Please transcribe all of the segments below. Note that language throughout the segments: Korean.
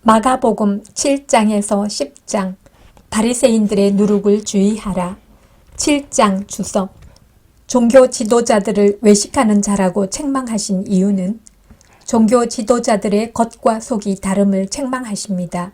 마가복음 7장에서 10장 바리새인들의 누룩을 주의하라. 7장 주석. 종교 지도자들을 외식하는 자라고 책망하신 이유는 종교 지도자들의 겉과 속이 다름을 책망하십니다.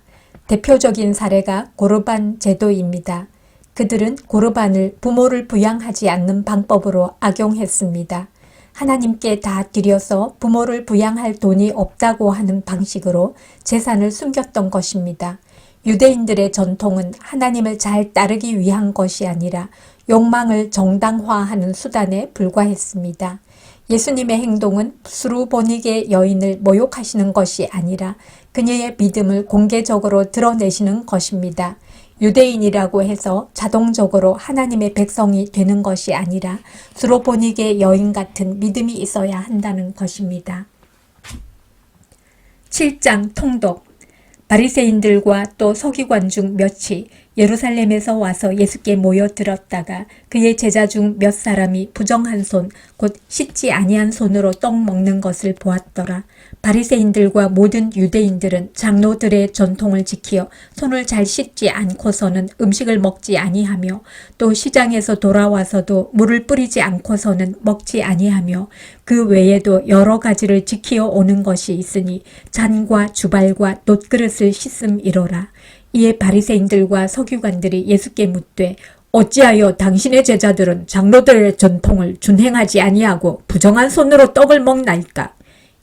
대표적인 사례가 고르반 제도입니다. 그들은 고르반을 부모를 부양하지 않는 방법으로 악용했습니다. 하나님께 다 드려서 부모를 부양할 돈이 없다고 하는 방식으로 재산을 숨겼던 것입니다. 유대인들의 전통은 하나님을 잘 따르기 위한 것이 아니라 욕망을 정당화하는 수단에 불과했습니다. 예수님의 행동은 수르보니게 여인을 모욕하시는 것이 아니라 그녀의 믿음을 공개적으로 드러내시는 것입니다. 유대인이라고 해서 자동적으로 하나님의 백성이 되는 것이 아니라 수르보니게 여인 같은 믿음이 있어야 한다는 것입니다. 7장 통독. 바리새인들과 또 서기관 중 몇이 예루살렘에서 와서 예수께 모여들었다가 그의 제자 중 몇 사람이 부정한 손, 곧 씻지 아니한 손으로 떡 먹는 것을 보았더라. 바리새인들과 모든 유대인들은 장로들의 전통을 지키어 손을 잘 씻지 않고서는 음식을 먹지 아니하며 또 시장에서 돌아와서도 물을 뿌리지 않고서는 먹지 아니하며 그 외에도 여러 가지를 지키어 오는 것이 있으니 잔과 주발과 놋그릇을 씻음이로라. 이에 바리새인들과 서기관들이 예수께 묻되 어찌하여 당신의 제자들은 장로들의 전통을 준행하지 아니하고 부정한 손으로 떡을 먹나이까?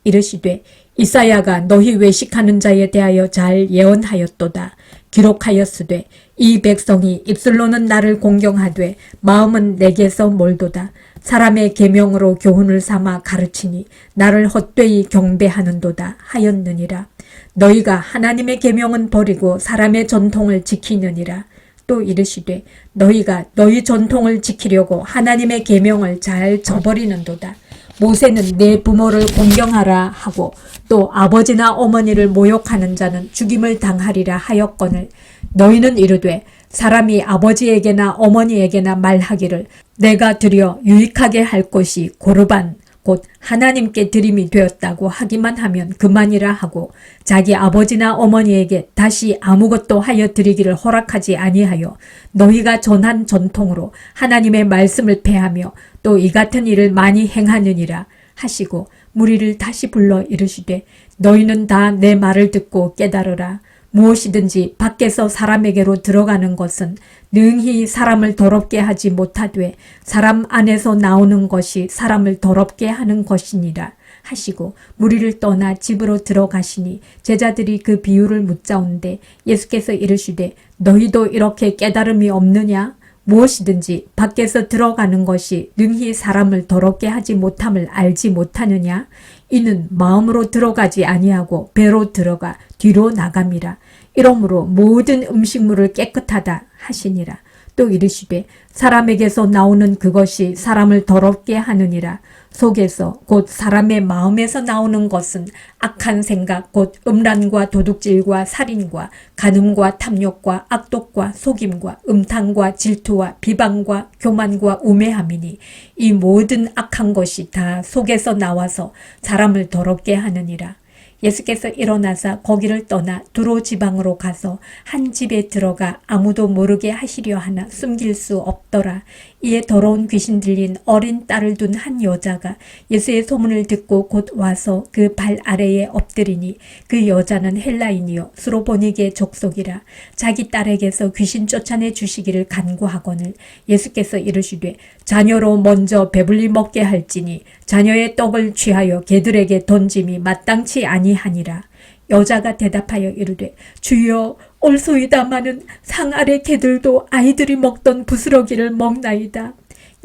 이르시되 이사야가 너희 외식하는 자에 대하여 잘 예언하였도다. 기록하였으되 이 백성이 입술로는 나를 공경하되 마음은 내게서 멀도다. 사람의 계명으로 교훈을 삼아 가르치니 나를 헛되이 경배하는도다 하였느니라. 너희가 하나님의 계명은 버리고 사람의 전통을 지키느니라. 또 이르시되 너희가 너희 전통을 지키려고 하나님의 계명을 잘 저버리는도다. 모세는 내 부모를 공경하라 하고 또 아버지나 어머니를 모욕하는 자는 죽임을 당하리라 하였거늘 너희는 이르되 사람이 아버지에게나 어머니에게나 말하기를 내가 드려 유익하게 할 것이 고르반 곧 하나님께 드림이 되었다고 하기만 하면 그만이라 하고 자기 아버지나 어머니에게 다시 아무것도 하여 드리기를 허락하지 아니하여 너희가 전한 전통으로 하나님의 말씀을 폐하며 또 이 같은 일을 많이 행하느니라 하시고 무리를 다시 불러 이르시되 너희는 다 내 말을 듣고 깨달으라. 무엇이든지 밖에서 사람에게로 들어가는 것은 능히 사람을 더럽게 하지 못하되 사람 안에서 나오는 것이 사람을 더럽게 하는 것이니라 하시고 무리를 떠나 집으로 들어가시니 제자들이 그 비유를 묻자온데 예수께서 이르시되 너희도 이렇게 깨달음이 없느냐? 무엇이든지 밖에서 들어가는 것이 능히 사람을 더럽게 하지 못함을 알지 못하느냐? 이는 마음으로 들어가지 아니하고 배로 들어가 뒤로 나감이라. 이러므로 모든 음식물을 깨끗하다 하시니라. 또 이르시되 사람에게서 나오는 그것이 사람을 더럽게 하느니라. 속에서 곧 사람의 마음에서 나오는 것은 악한 생각 곧 음란과 도둑질과 살인과 간음과 탐욕과 악독과 속임과 음탕과 질투와 비방과 교만과 우매함이니 이 모든 악한 것이 다 속에서 나와서 사람을 더럽게 하느니라. 예수께서 일어나사 거기를 떠나 두로 지방으로 가서 한 집에 들어가 아무도 모르게 하시려 하나 숨길 수 없더라. 이에 더러운 귀신 들린 어린 딸을 둔 한 여자가 예수의 소문을 듣고 곧 와서 그 발 아래에 엎드리니 그 여자는 헬라인이요 수로보니게 족속이라. 자기 딸에게서 귀신 쫓아내 주시기를 간구하거늘 예수께서 이르시되 자녀로 먼저 배불리 먹게 할지니 자녀의 떡을 취하여 개들에게 던짐이 마땅치 아니하니라. 여자가 대답하여 이르되 주여 올소이다마는 상 아래 개들도 아이들이 먹던 부스러기를 먹나이다.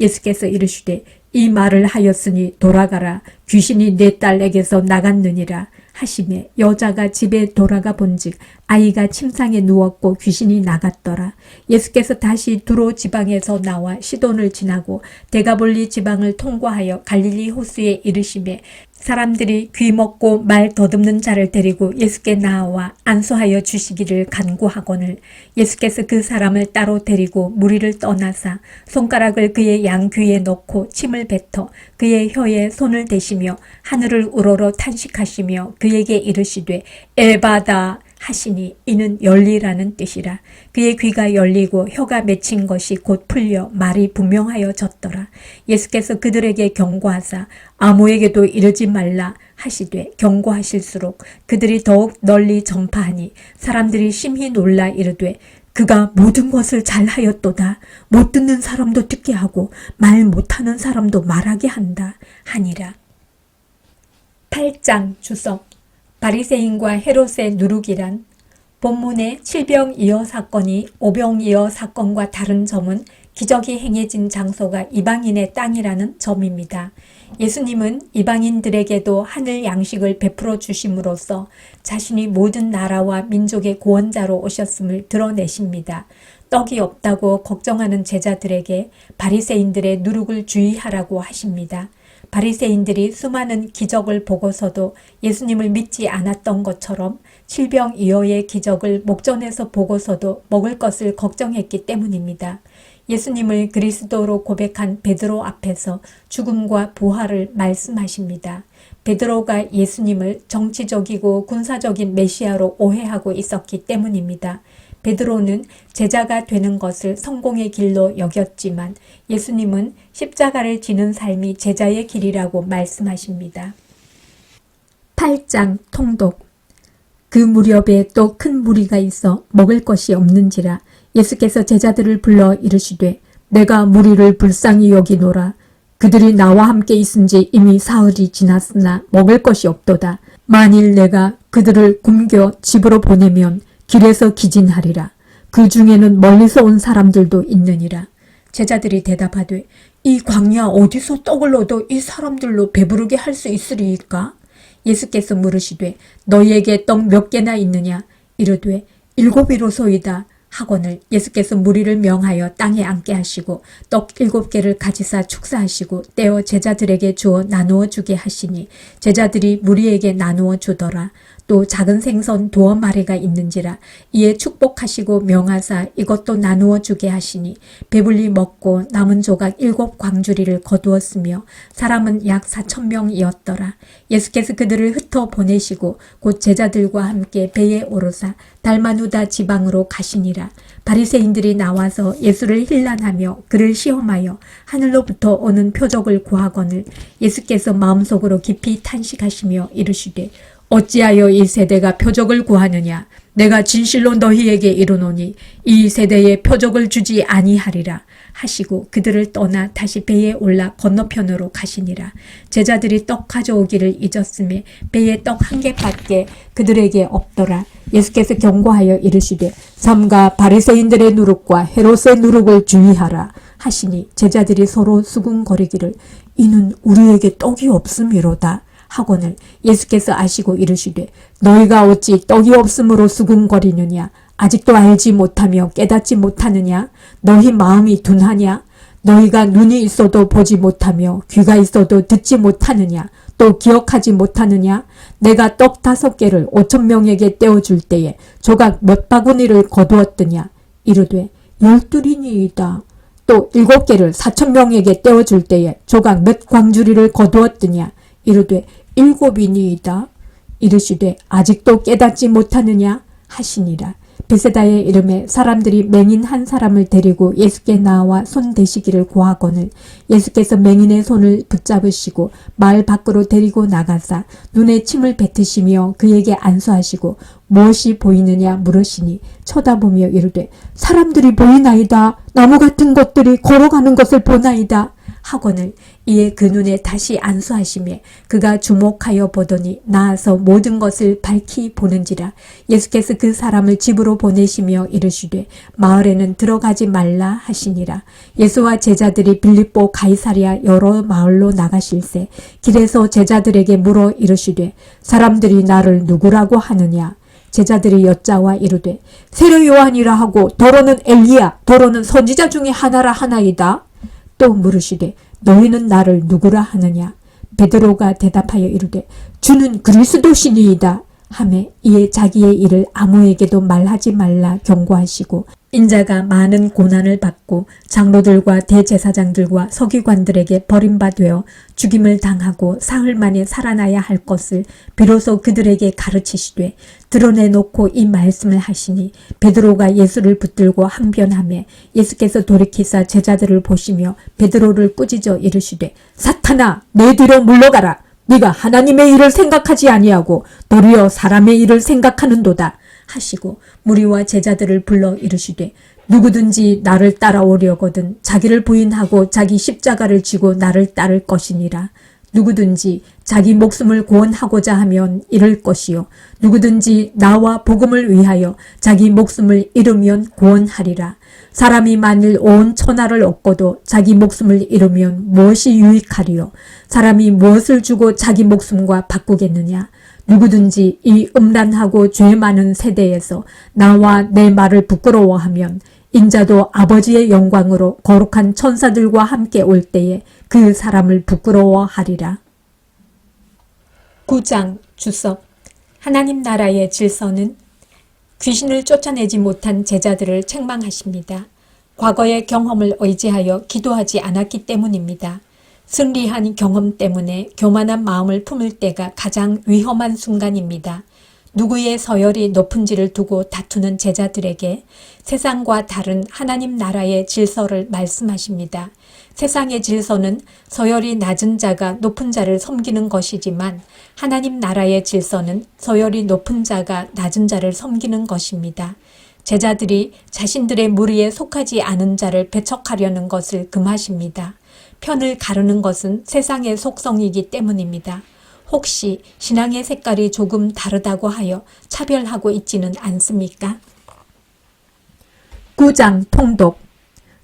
예수께서 이르시되 이 말을 하였으니 돌아가라. 귀신이 내 딸에게서 나갔느니라 하시매 여자가 집에 돌아가 본즉 아이가 침상에 누웠고 귀신이 나갔더라. 예수께서 다시 두로 지방에서 나와 시돈을 지나고 데가볼리 지방을 통과하여 갈릴리 호수에 이르시매 사람들이 귀 먹고 말 더듬는 자를 데리고 예수께 나와 안수하여 주시기를 간구하거늘 예수께서 그 사람을 따로 데리고 무리를 떠나사 손가락을 그의 양귀에 넣고 침을 뱉어 그의 혀에 손을 대시며 하늘을 우러러 탄식하시며 그에게 이르시되 에바다 하시니 이는 열리라는 뜻이라. 그의 귀가 열리고 혀가 맺힌 것이 곧 풀려 말이 분명하여졌더라. 예수께서 그들에게 경고하사 아무에게도 이르지 말라 하시되 경고하실수록 그들이 더욱 널리 전파하니 사람들이 심히 놀라 이르되 그가 모든 것을 잘하였도다. 못 듣는 사람도 듣게 하고 말 못하는 사람도 말하게 한다 하니라. 8장 주석. 바리새인과 헤롯의 누룩이란. 본문의 칠병이어 사건이 오병이어 사건과 다른 점은 기적이 행해진 장소가 이방인의 땅이라는 점입니다. 예수님은 이방인들에게도 하늘 양식을 베풀어 주심으로써 자신이 모든 나라와 민족의 구원자로 오셨음을 드러내십니다. 떡이 없다고 걱정하는 제자들에게 바리새인들의 누룩을 주의하라고 하십니다. 바리새인들이 수많은 기적을 보고서도 예수님을 믿지 않았던 것처럼 칠병이어의 기적을 목전에서 보고서도 먹을 것을 걱정했기 때문입니다. 예수님을 그리스도로 고백한 베드로 앞에서 죽음과 부활을 말씀하십니다. 베드로가 예수님을 정치적이고 군사적인 메시아로 오해하고 있었기 때문입니다. 베드로는 제자가 되는 것을 성공의 길로 여겼지만 예수님은 십자가를 지는 삶이 제자의 길이라고 말씀하십니다. 8장 통독. 그 무렵에 또 큰 무리가 있어 먹을 것이 없는지라 예수께서 제자들을 불러 이르시되 내가 무리를 불쌍히 여기노라. 그들이 나와 함께 있은지 이미 사흘이 지났으나 먹을 것이 없도다. 만일 내가 그들을 굶겨 집으로 보내면 길에서 기진하리라. 그 중에는 멀리서 온 사람들도 있느니라. 제자들이 대답하되 이 광야 어디서 떡을 얻어 이 사람들로 배부르게 할 수 있으리이까? 예수께서 물으시되 너희에게 떡 몇 개나 있느냐? 이르되 7이로소이다 하거늘 예수께서 무리를 명하여 땅에 앉게 하시고 떡 7개를 가지사 축사하시고 떼어 제자들에게 주어 나누어 주게 하시니 제자들이 무리에게 나누어 주더라. 또 작은 생선 2마리가 있는지라 이에 축복하시고 명하사 이것도 나누어 주게 하시니 배불리 먹고 남은 조각 7광주리를 거두었으며 사람은 약 4,000명이었더라. 예수께서 그들을 흩어 보내시고 곧 제자들과 함께 배에 오르사 달마누다 지방으로 가시니라. 바리새인들이 나와서 예수를 힐난하며 그를 시험하여 하늘로부터 오는 표적을 구하거늘 예수께서 마음속으로 깊이 탄식하시며 이르시되 어찌하여 이 세대가 표적을 구하느냐? 내가 진실로 너희에게 이르노니 이 세대에 표적을 주지 아니하리라 하시고 그들을 떠나 다시 배에 올라 건너편으로 가시니라. 제자들이 떡 가져오기를 잊었음에 배에 떡 1개밖에 그들에게 없더라. 예수께서 경고하여 이르시되 삼가 바리새인들의 누룩과 헤롯의 누룩을 주의하라 하시니 제자들이 서로 수군거리기를 이는 우리에게 떡이 없음이로다 하거늘 예수께서 아시고 이르시되 너희가 어찌 떡이 없음으로 수군거리느냐? 아직도 알지 못하며 깨닫지 못하느냐? 너희 마음이 둔하냐? 너희가 눈이 있어도 보지 못하며 귀가 있어도 듣지 못하느냐? 또 기억하지 못하느냐? 내가 떡 5개를 5,000명에게 떼어줄 때에 조각 몇 바구니를 거두었더냐? 이르되 12이니이다. 또 7개를 4,000명에게 떼어줄 때에 조각 몇 광주리를 거두었더냐? 이르되 7이니이다. 이르시되 아직도 깨닫지 못하느냐 하시니라. 베세다의 이름에 사람들이 맹인 한 사람을 데리고 예수께 나와 손 대시기를 구하거늘 예수께서 맹인의 손을 붙잡으시고 마을 밖으로 데리고 나가사 눈에 침을 뱉으시며 그에게 안수하시고 무엇이 보이느냐 물으시니 쳐다보며 이르되 사람들이 보이나이다. 나무 같은 것들이 걸어가는 것을 보나이다. 하거늘 이에 그 눈에 다시 안수하시매 그가 주목하여 보더니 나아서 모든 것을 밝히 보는지라. 예수께서 그 사람을 집으로 보내시며 이르시되 마을에는 들어가지 말라 하시니라. 예수와 제자들이 빌립보 가이사랴 여러 마을로 나가실새 길에서 제자들에게 물어 이르시되 사람들이 나를 누구라고 하느냐? 제자들이 여짜와 이르되 세례 요한이라 하고 더러는 엘리야 더러는 선지자 중에 하나라 하나이다. 또 물으시되 너희는 나를 누구라 하느냐? 베드로가 대답하여 이르되 주는 그리스도시니이다 하매 이에 자기의 일을 아무에게도 말하지 말라 경고하시고 인자가 많은 고난을 받고 장로들과 대제사장들과 서기관들에게 버림받아 죽임을 당하고 사흘 만에 살아나야 할 것을 비로소 그들에게 가르치시되 드러내놓고 이 말씀을 하시니 베드로가 예수를 붙들고 항변하며 예수께서 돌이키사 제자들을 보시며 베드로를 꾸짖어 이르시되 사탄아 내 뒤로 물러가라. 네가 하나님의 일을 생각하지 아니하고 도리어 사람의 일을 생각하는도다 하시고 무리와 제자들을 불러 이르시되 누구든지 나를 따라오려거든 자기를 부인하고 자기 십자가를 지고 나를 따를 것이니라. 누구든지 자기 목숨을 구원하고자 하면 잃을 것이요 누구든지 나와 복음을 위하여 자기 목숨을 잃으면 구원하리라. 사람이 만일 온 천하를 얻고도 자기 목숨을 잃으면 무엇이 유익하리요? 사람이 무엇을 주고 자기 목숨과 바꾸겠느냐? 누구든지 이 음란하고 죄 많은 세대에서 나와 내 말을 부끄러워하면 인자도 아버지의 영광으로 거룩한 천사들과 함께 올 때에 그 사람을 부끄러워하리라. 9장 주석. 하나님 나라의 질서는 귀신을 쫓아내지 못한 제자들을 책망하십니다. 과거의 경험을 의지하여 기도하지 않았기 때문입니다. 승리한 경험 때문에 교만한 마음을 품을 때가 가장 위험한 순간입니다. 누구의 서열이 높은지를 두고 다투는 제자들에게 세상과 다른 하나님 나라의 질서를 말씀하십니다. 세상의 질서는 서열이 낮은 자가 높은 자를 섬기는 것이지만 하나님 나라의 질서는 서열이 높은 자가 낮은 자를 섬기는 것입니다. 제자들이 자신들의 무리에 속하지 않은 자를 배척하려는 것을 금하십니다. 편을 가르는 것은 세상의 속성이기 때문입니다. 혹시 신앙의 색깔이 조금 다르다고 하여 차별하고 있지는 않습니까? 9장 통독.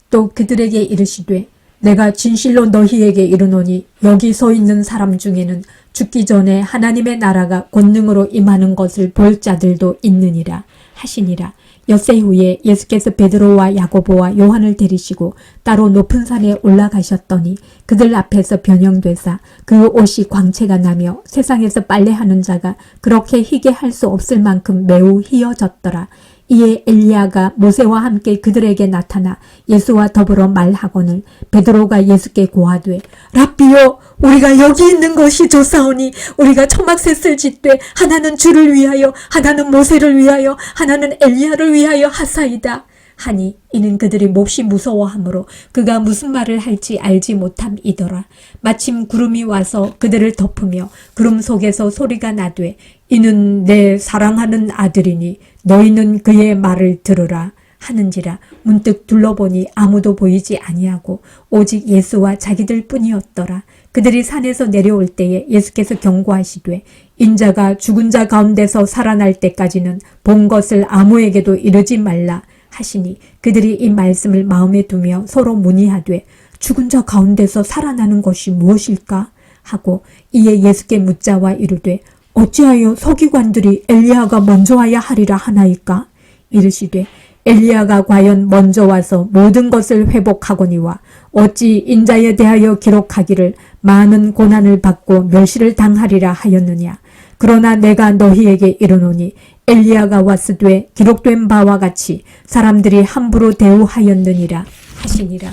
또 그들에게 이르시되 내가 진실로 너희에게 이르노니 여기 서 있는 사람 중에는 죽기 전에 하나님의 나라가 권능으로 임하는 것을 볼 자들도 있느니라 하시니라. 엿새 후에 예수께서 베드로와 야고보와 요한을 데리시고 따로 높은 산에 올라가셨더니 그들 앞에서 변형되사 그 옷이 광채가 나며 세상에서 빨래하는 자가 그렇게 희게 할 수 없을 만큼 매우 희어졌더라. 이에 엘리야가 모세와 함께 그들에게 나타나 예수와 더불어 말하거늘 베드로가 예수께 고하되 랍비여 우리가 여기 있는 것이 좋사오니 우리가 초막셋을 짓되 하나는 주를 위하여 하나는 모세를 위하여 하나는 엘리야를 위하여 하사이다 하니 이는 그들이 몹시 무서워하므로 그가 무슨 말을 할지 알지 못함이더라. 마침 구름이 와서 그들을 덮으며 구름 속에서 소리가 나되 이는 내 사랑하는 아들이니 너희는 그의 말을 들으라 하는지라. 문득 둘러보니 아무도 보이지 아니하고 오직 예수와 자기들 뿐이었더라. 그들이 산에서 내려올 때에 예수께서 경고하시되 인자가 죽은 자 가운데서 살아날 때까지는 본 것을 아무에게도 이르지 말라 하시니 그들이 이 말씀을 마음에 두며 서로 문의하되 죽은 자 가운데서 살아나는 것이 무엇일까 하고 이에 예수께 묻자와 이르되 어찌하여 서기관들이 엘리야가 먼저 와야 하리라 하나이까? 이르시되 엘리야가 과연 먼저 와서 모든 것을 회복하거니와 어찌 인자에 대하여 기록하기를 많은 고난을 받고 멸시를 당하리라 하였느냐. 그러나 내가 너희에게 이르노니 엘리야가 왔으되 기록된 바와 같이 사람들이 함부로 대우하였느니라 하시니라.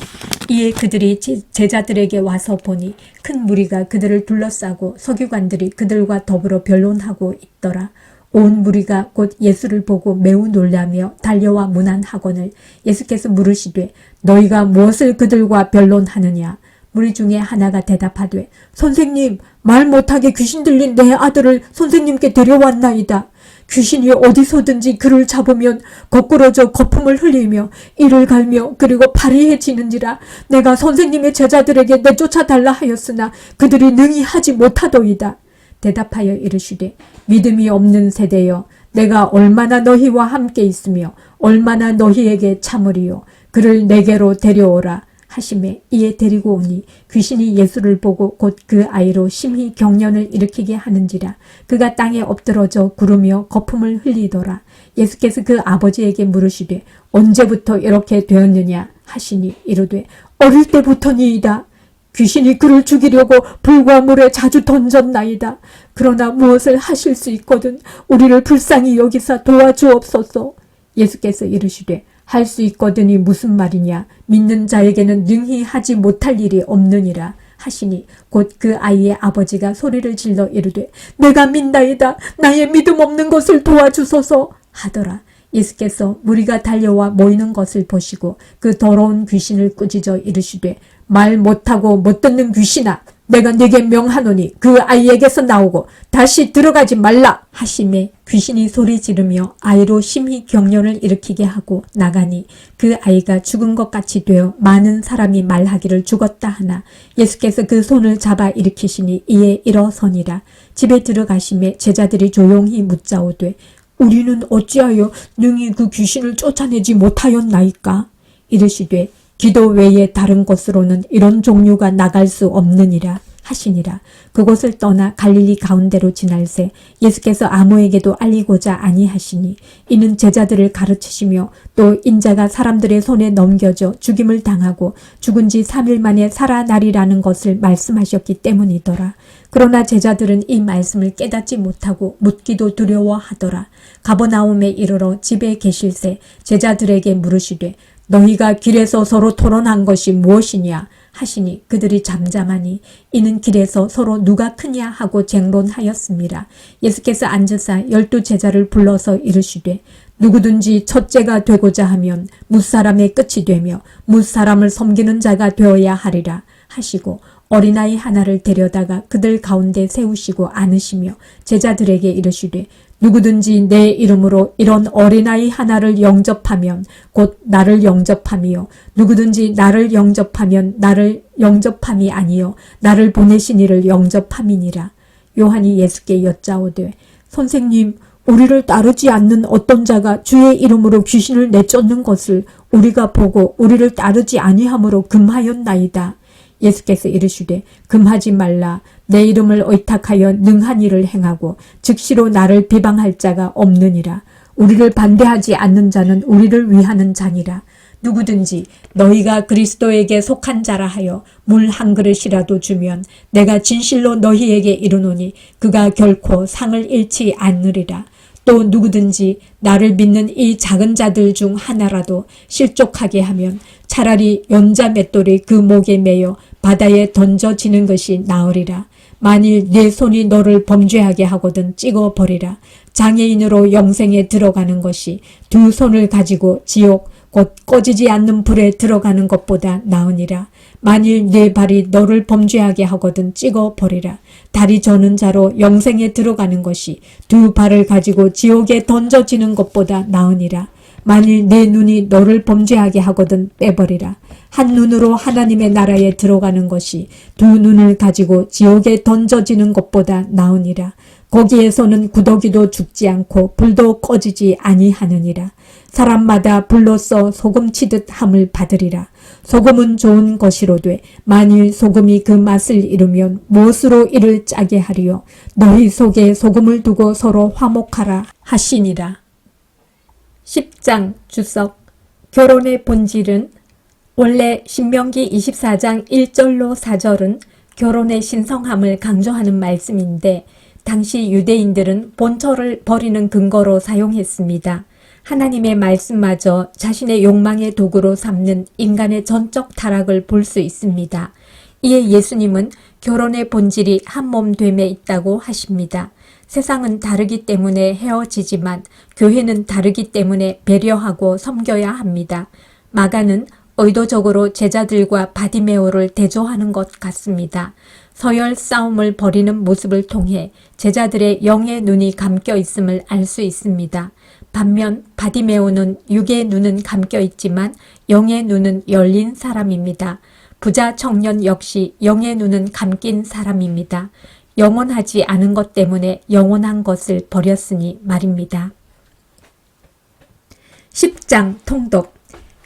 이에 그들이 제자들에게 와서 보니 큰 무리가 그들을 둘러싸고 서기관들이 그들과 더불어 변론하고 있더라. 온 무리가 곧 예수를 보고 매우 놀라며 달려와 문안하거늘 예수께서 물으시되 너희가 무엇을 그들과 변론하느냐. 무리 중에 하나가 대답하되 선생님 말 못하게 귀신 들린 내 아들을 선생님께 데려왔나이다. 귀신이 어디서든지 그를 잡으면 거꾸러져 거품을 흘리며 이를 갈며 그리고 파리해지는지라. 내가 선생님의 제자들에게 내쫓아달라 하였으나 그들이 능히 하지 못하도이다. 대답하여 이르시되 믿음이 없는 세대여 내가 얼마나 너희와 함께 있으며 얼마나 너희에게 참으리요. 그를 내게로 데려오라 하시매 이에 데리고 오니 귀신이 예수를 보고 곧 그 아이로 심히 경련을 일으키게 하는지라. 그가 땅에 엎드러져 구르며 거품을 흘리더라. 예수께서 그 아버지에게 물으시되 언제부터 이렇게 되었느냐 하시니 이르되 어릴 때부터니이다. 귀신이 그를 죽이려고 불과 물에 자주 던졌나이다. 그러나 무엇을 하실 수 있거든 우리를 불쌍히 여기사 도와주옵소서. 예수께서 이르시되 할 수 있거든이 무슨 말이냐. 믿는 자에게는 능히 하지 못할 일이 없느니라 하시니 곧 그 아이의 아버지가 소리를 질러 이르되 내가 믿나이다. 나의 믿음 없는 것을 도와주소서 하더라. 예수께서 무리가 달려와 모이는 것을 보시고 그 더러운 귀신을 꾸짖어 이르시되 말 못하고 못 듣는 귀신아, 내가 네게 명하노니 그 아이에게서 나오고 다시 들어가지 말라 하시매 귀신이 소리 지르며 아이로 심히 경련을 일으키게 하고 나가니 그 아이가 죽은 것 같이 되어 많은 사람이 말하기를 죽었다 하나 예수께서 그 손을 잡아 일으키시니 이에 일어서니라. 집에 들어가시매 제자들이 조용히 묻자오되 우리는 어찌하여 능히 그 귀신을 쫓아내지 못하였나이까? 이르시되 기도 외에 다른 곳으로는 이런 종류가 나갈 수 없느니라 하시니라. 그곳을 떠나 갈릴리 가운데로 지날새 예수께서 아무에게도 알리고자 아니하시니 이는 제자들을 가르치시며 또 인자가 사람들의 손에 넘겨져 죽임을 당하고 죽은 지 3일 만에 살아나리라는 것을 말씀하셨기 때문이더라. 그러나 제자들은 이 말씀을 깨닫지 못하고 묻기도 두려워하더라. 가버나움에 이르러 집에 계실새 제자들에게 물으시되 너희가 길에서 서로 토론한 것이 무엇이냐 하시니 그들이 잠잠하니 이는 길에서 서로 누가 크냐 하고 쟁론하였습니다. 예수께서 앉으사 12 제자를 불러서 이르시되 누구든지 첫째가 되고자 하면 뭇사람의 끝이 되며 뭇사람을 섬기는 자가 되어야 하리라 하시고 어린아이 하나를 데려다가 그들 가운데 세우시고 안으시며 제자들에게 이르시되 누구든지 내 이름으로 이런 어린아이 하나를 영접하면 곧 나를 영접함이요 누구든지 나를 영접하면 나를 영접함이 아니요 나를 보내신 이를 영접함이니라. 요한이 예수께 여짜오되 선생님 우리를 따르지 않는 어떤 자가 주의 이름으로 귀신을 내쫓는 것을 우리가 보고 우리를 따르지 아니함으로 금하였나이다. 예수께서 이르시되 금하지 말라. 내 이름을 의탁하여 능한 일을 행하고 즉시로 나를 비방할 자가 없느니라. 우리를 반대하지 않는 자는 우리를 위하는 자니라. 누구든지 너희가 그리스도에게 속한 자라 하여 물 한 그릇이라도 주면 내가 진실로 너희에게 이르노니 그가 결코 상을 잃지 않으리라. 또 누구든지 나를 믿는 이 작은 자들 중 하나라도 실족하게 하면 차라리 연자 맷돌이 그 목에 매여 바다에 던져지는 것이 나으리라. 만일 네 손이 너를 범죄하게 하거든 찍어버리라. 장애인으로 영생에 들어가는 것이 두 손을 가지고 지옥 곧 꺼지지 않는 불에 들어가는 것보다 나으니라. 만일 네 발이 너를 범죄하게 하거든 찍어버리라. 다리 저는 자로 영생에 들어가는 것이 두 발을 가지고 지옥에 던져지는 것보다 나으니라. 만일 네 눈이 너를 범죄하게 하거든 빼버리라. 한 눈으로 하나님의 나라에 들어가는 것이 두 눈을 가지고 지옥에 던져지는 것보다 나으니라. 거기에서는 구더기도 죽지 않고 불도 꺼지지 아니하느니라. 사람마다 불로써 소금 치듯 함을 받으리라. 소금은 좋은 것이로되 만일 소금이 그 맛을 잃으면 무엇으로 이를 짜게 하리요. 너희 속에 소금을 두고 서로 화목하라 하시니라. 10장 주석. 결혼의 본질은 원래 신명기 24장 1절로 4절은 결혼의 신성함을 강조하는 말씀인데 당시 유대인들은 본처를 버리는 근거로 사용했습니다. 하나님의 말씀마저 자신의 욕망의 도구로 삼는 인간의 전적 타락을 볼 수 있습니다. 이에 예수님은 결혼의 본질이 한몸 됨에 있다고 하십니다. 세상은 다르기 때문에 헤어지지만 교회는 다르기 때문에 배려하고 섬겨야 합니다. 마가는 의도적으로 제자들과 바디메오를 대조하는 것 같습니다. 서열 싸움을 벌이는 모습을 통해 제자들의 영의 눈이 감겨 있음을 알 수 있습니다. 반면 바디메오는 육의 눈은 감겨 있지만 영의 눈은 열린 사람입니다. 부자 청년 역시 영의 눈은 감긴 사람입니다. 영원하지 않은 것 때문에 영원한 것을 버렸으니 말입니다. 10장 통독.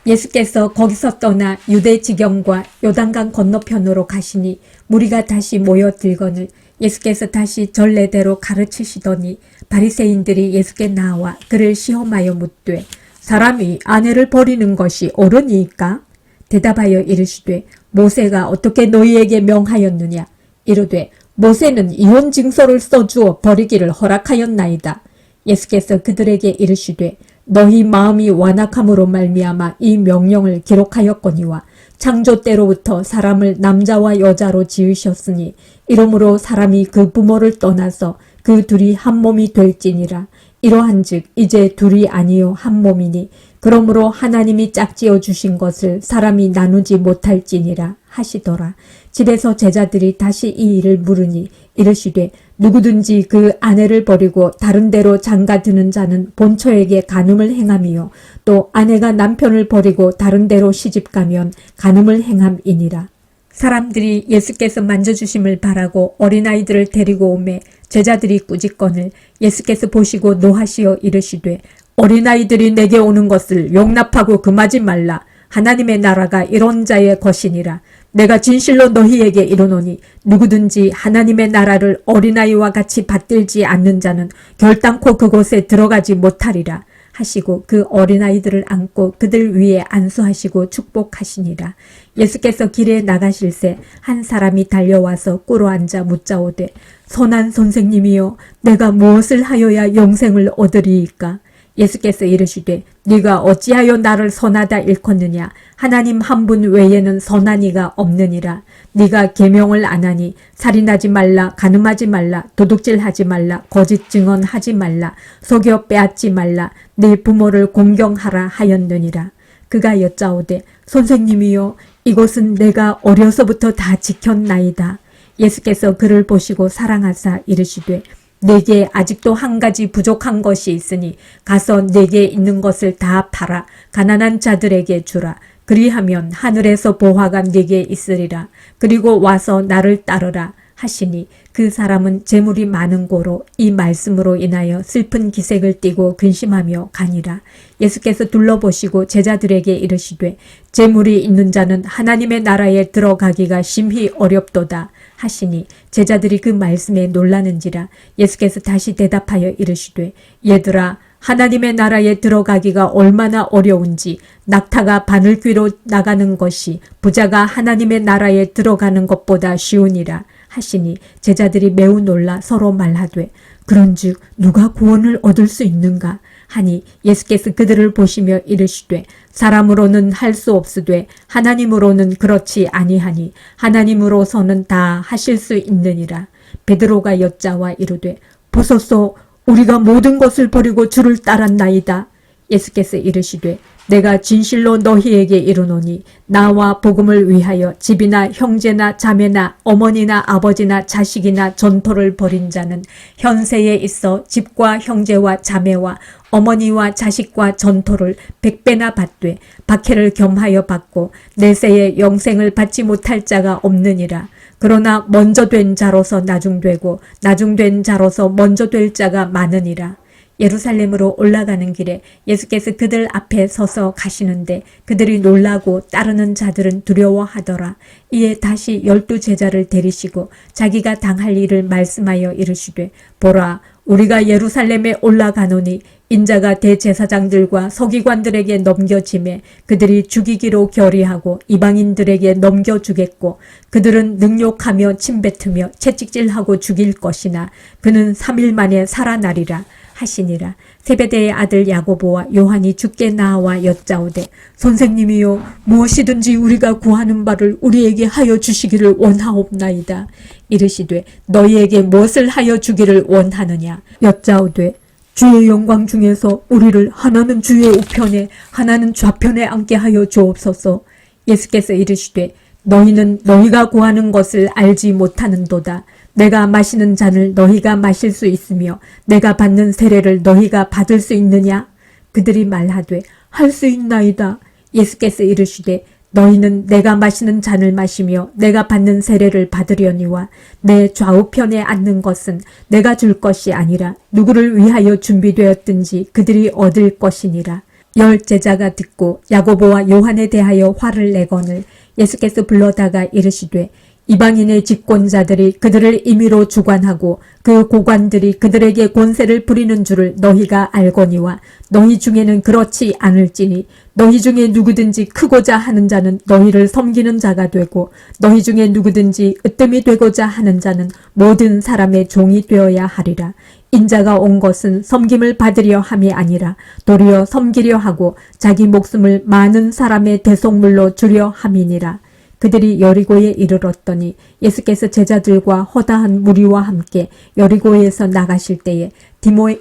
예수께서 거기서 떠나 유대 지경과 요단강 건너편으로 가시니 무리가 다시 모여들거늘 예수께서 다시 전례대로 가르치시더니 바리새인들이 예수께 나와 그를 시험하여 묻되 사람이 아내를 버리는 것이 옳으니까? 대답하여 이르시되 모세가 어떻게 너희에게 명하였느냐? 이르되 모세는 이혼 징서를 써주어 버리기를 허락하였나이다. 예수께서 그들에게 이르시되 너희 마음이 완악함으로 말미암아 이 명령을 기록하였거니와 창조 때로부터 사람을 남자와 여자로 지으셨으니 이러므로 사람이 그 부모를 떠나서 그 둘이 한 몸이 될지니라. 이러한즉 이제 둘이 아니요 한 몸이니 그러므로 하나님이 짝지어 주신 것을 사람이 나누지 못할지니라 하시더라. 집에서 제자들이 다시 이 일을 물으니 이르시되 누구든지 그 아내를 버리고 다른 데로 장가드는 자는 본처에게 간음을 행함이요 또 아내가 남편을 버리고 다른 데로 시집가면 간음을 행함이니라. 사람들이 예수께서 만져주심을 바라고 어린아이들을 데리고 오매 제자들이 꾸짖거늘 예수께서 보시고 노하시어 이르시되 어린아이들이 내게 오는 것을 용납하고 금하지 말라. 하나님의 나라가 이런 자의 것이니라. 내가 진실로 너희에게 이르노니 누구든지 하나님의 나라를 어린아이와 같이 받들지 않는 자는 결단코 그곳에 들어가지 못하리라 하시고 그 어린아이들을 안고 그들 위에 안수하시고 축복하시니라. 예수께서 길에 나가실새 한 사람이 달려와서 꿇어 앉아 묻자오되 선한 선생님이여 내가 무엇을 하여야 영생을 얻으리이까? 예수께서 이르시되 네가 어찌하여 나를 선하다 일컫느냐? 하나님 한 분 외에는 선한 이가 없느니라. 네가 계명을 안 하니 살인하지 말라, 간음하지 말라, 도둑질하지 말라, 거짓 증언하지 말라, 속여 빼앗지 말라, 네 부모를 공경하라 하였느니라. 그가 여짜오되 선생님이여 이것은 내가 어려서부터 다 지켰나이다. 예수께서 그를 보시고 사랑하사 이르시되 내게 아직도 한 가지 부족한 것이 있으니 가서 내게 있는 것을 다 팔아 가난한 자들에게 주라. 그리하면 하늘에서 보화가 네게 있으리라. 그리고 와서 나를 따르라 하시니 그 사람은 재물이 많은 고로 이 말씀으로 인하여 슬픈 기색을 띠고 근심하며 가니라. 예수께서 둘러보시고 제자들에게 이르시되 재물이 있는 자는 하나님의 나라에 들어가기가 심히 어렵도다 하시니 제자들이 그 말씀에 놀라는지라. 예수께서 다시 대답하여 이르시되 얘들아 하나님의 나라에 들어가기가 얼마나 어려운지 낙타가 바늘귀로 나가는 것이 부자가 하나님의 나라에 들어가는 것보다 쉬우니라 하시니 제자들이 매우 놀라 서로 말하되 그런즉 누가 구원을 얻을 수 있는가 하니 예수께서 그들을 보시며 이르시되 사람으로는 할 수 없으되 하나님으로는 그렇지 아니하니 하나님으로서는 다 하실 수 있느니라. 베드로가 여짜와 이르되 보소서 우리가 모든 것을 버리고 주를 따랐나이다. 예수께서 이르시되 내가 진실로 너희에게 이르노니 나와 복음을 위하여 집이나 형제나 자매나 어머니나 아버지나 자식이나 전토를 벌인 자는 현세에 있어 집과 형제와 자매와 어머니와 자식과 전토를 100배나 받되 박해를 겸하여 받고 내세에 영생을 받지 못할 자가 없느니라. 그러나 먼저 된 자로서 나중되고 나중된 자로서 먼저 될 자가 많으니라. 예루살렘으로 올라가는 길에 예수께서 그들 앞에 서서 가시는데 그들이 놀라고 따르는 자들은 두려워하더라. 이에 다시 12 제자를 데리시고 자기가 당할 일을 말씀하여 이르시되 보라 우리가 예루살렘에 올라가노니 인자가 대제사장들과 서기관들에게 넘겨짐에 그들이 죽이기로 결의하고 이방인들에게 넘겨주겠고 그들은 능욕하며 침뱉으며 채찍질하고 죽일 것이나 그는 3일 만에 살아나리라 하시니라. 세베대의 아들 야고보와 요한이 주께 나와 여짜오되 선생님이여 무엇이든지 우리가 구하는 바를 우리에게 하여 주시기를 원하옵나이다. 이르시되 너희에게 무엇을 하여 주기를 원하느냐. 여짜오되 주의 영광 중에서 우리를 하나는 주의 우편에 하나는 좌편에 앉게 하여 주옵소서. 예수께서 이르시되 너희는 너희가 구하는 것을 알지 못하는도다. 내가 마시는 잔을 너희가 마실 수 있으며 내가 받는 세례를 너희가 받을 수 있느냐? 그들이 말하되 할 수 있나이다. 예수께서 이르시되 너희는 내가 마시는 잔을 마시며 내가 받는 세례를 받으려니와 내 좌우편에 앉는 것은 내가 줄 것이 아니라 누구를 위하여 준비되었든지 그들이 얻을 것이니라. 10 제자가 듣고 야고보와 요한에 대하여 화를 내거늘 예수께서 불러다가 이르시되 이방인의 집권자들이 그들을 임의로 주관하고 그 고관들이 그들에게 권세를 부리는 줄을 너희가 알거니와 너희 중에는 그렇지 않을지니 너희 중에 누구든지 크고자 하는 자는 너희를 섬기는 자가 되고 너희 중에 누구든지 으뜸이 되고자 하는 자는 모든 사람의 종이 되어야 하리라. 인자가 온 것은 섬김을 받으려 함이 아니라 도리어 섬기려 하고 자기 목숨을 많은 사람의 대속물로 주려 함이니라. 그들이 여리고에 이르렀더니 예수께서 제자들과 허다한 무리와 함께 여리고에서 나가실 때에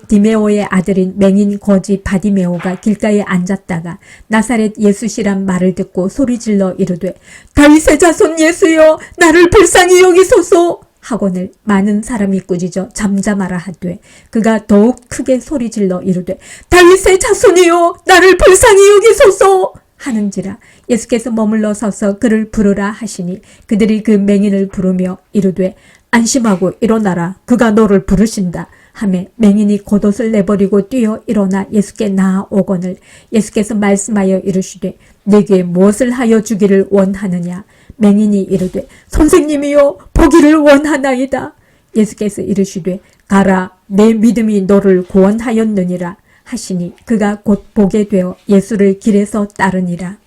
디메오의 아들인 맹인 거지 바디메오가 길가에 앉았다가 나사렛 예수시란 말을 듣고 소리질러 이르되 다윗의 자손 예수여 나를 불쌍히 여기소서 하거늘 많은 사람이 꾸짖어 잠잠하라 하되 그가 더욱 크게 소리질러 이르되 다윗의 자손이여 나를 불쌍히 여기소서 하는지라. 예수께서 머물러 서서 그를 부르라 하시니 그들이 그 맹인을 부르며 이르되 안심하고 일어나라 그가 너를 부르신다 하매 맹인이 겉옷을 내버리고 뛰어 일어나 예수께 나아오거늘 예수께서 말씀하여 이르시되 내게 무엇을 하여 주기를 원하느냐. 맹인이 이르되 선생님이여 보기를 원하나이다. 예수께서 이르시되 가라 내 믿음이 너를 구원하였느니라 하시니 그가 곧 보게 되어 예수를 길에서 따르니라.